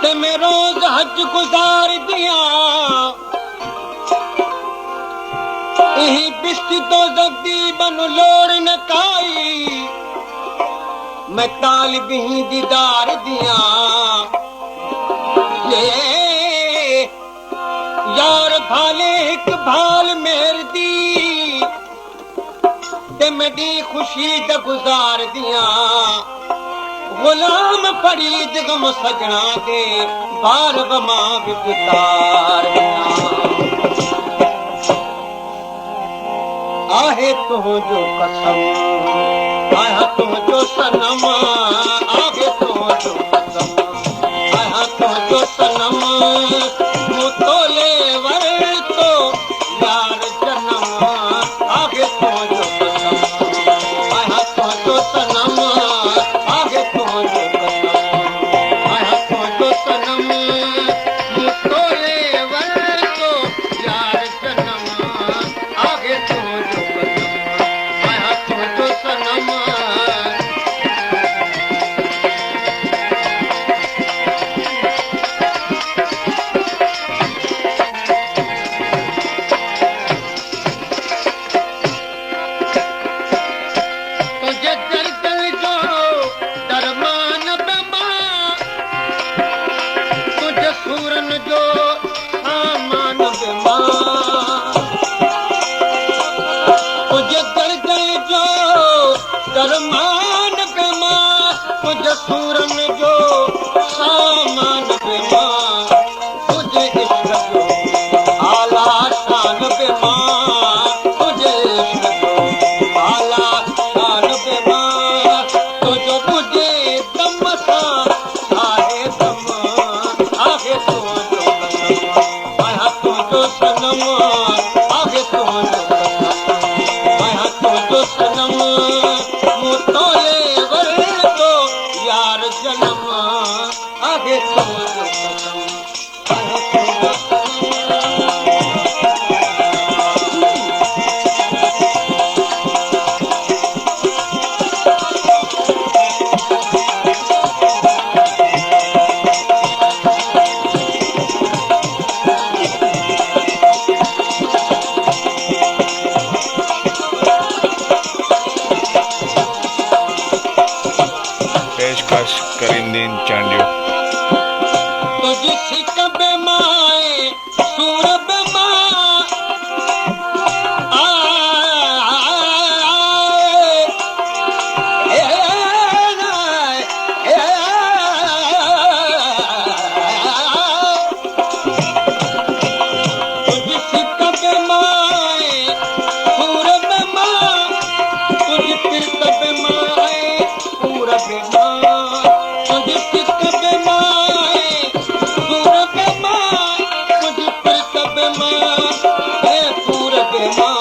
ते मैं रोज हज गुजार दिया यही बिस्ती तो जगदी बन लोड़ न काई मैं तालिब ही दीदार दिया ये यार भाले एक भाल मेर दी ते मैं दी खुशी द गुजार दिया गुलाम फरीद गम सजना दे बार गमा बितार आहे तो जो कसम आया तो जो सनम आहे तो जो कसम आया तो जो सनम मुतोले वर तो यार जन्म आहे तो जो कसम आया तो जो सनम दरमान बेमा तुझे सूरन जो सामान बेमा तुझे इश्क जो आला शान बेमा तुझे इश्क जो आला शान बेमा तुझे मुझे दम सा आहे दम आगे तो जो कसम आया तो जो सनम आगे तो जो कसम आया तो जो सनम मुतोले वर तो यार जन्म आगे तो जो कसम पेशकश करिंदीन चांडियो तुझी सिक बेमाए सूर बेमा तुझी सिक बेमाए सूर बेमा तुझी सिक बेमाए सूर बेमा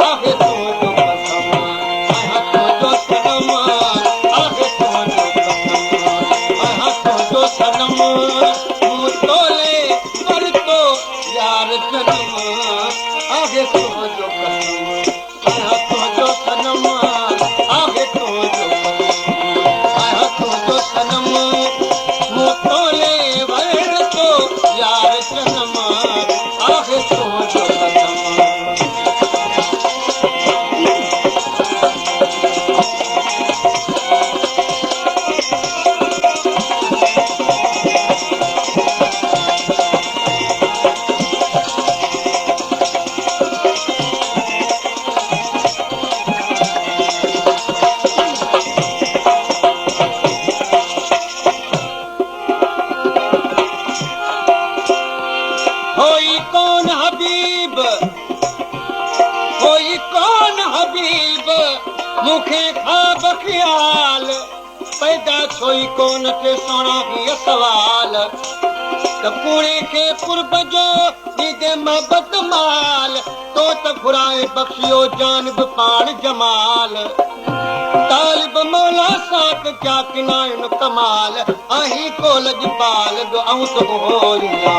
आगे तो जो कसम आया तो जो सनम आगे तो जो कसम आया तो जो सनम मुतोले वर तो यार जन्म आगे तो जो कसम कोई कौन हबीब मुखे खाब ख्याल पैदा छोई कौन के सोना ही सवाल कपूरे के कुर्ब जो दीदे मोहब्बत माल तो तक फुराए बख्शियो जानब पान जमाल तालिब मौला साक क्या किनायन कमाल आही कोलज पाल दो आऊं तो होरिया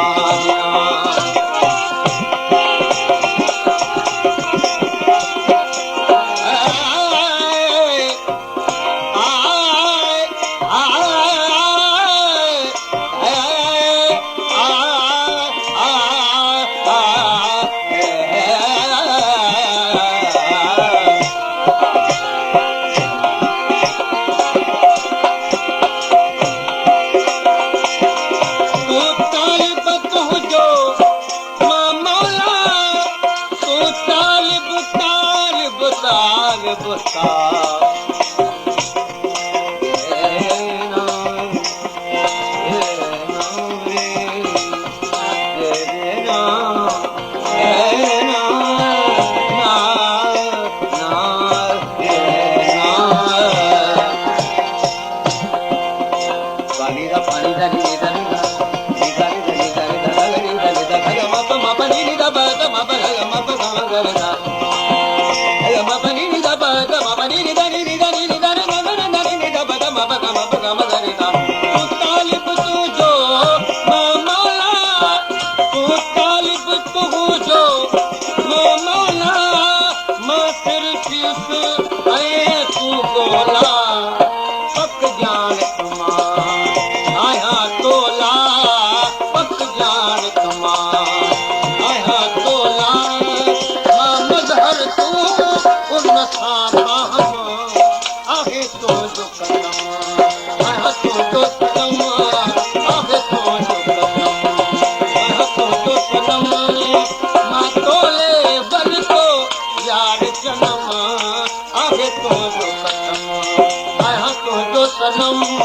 सनम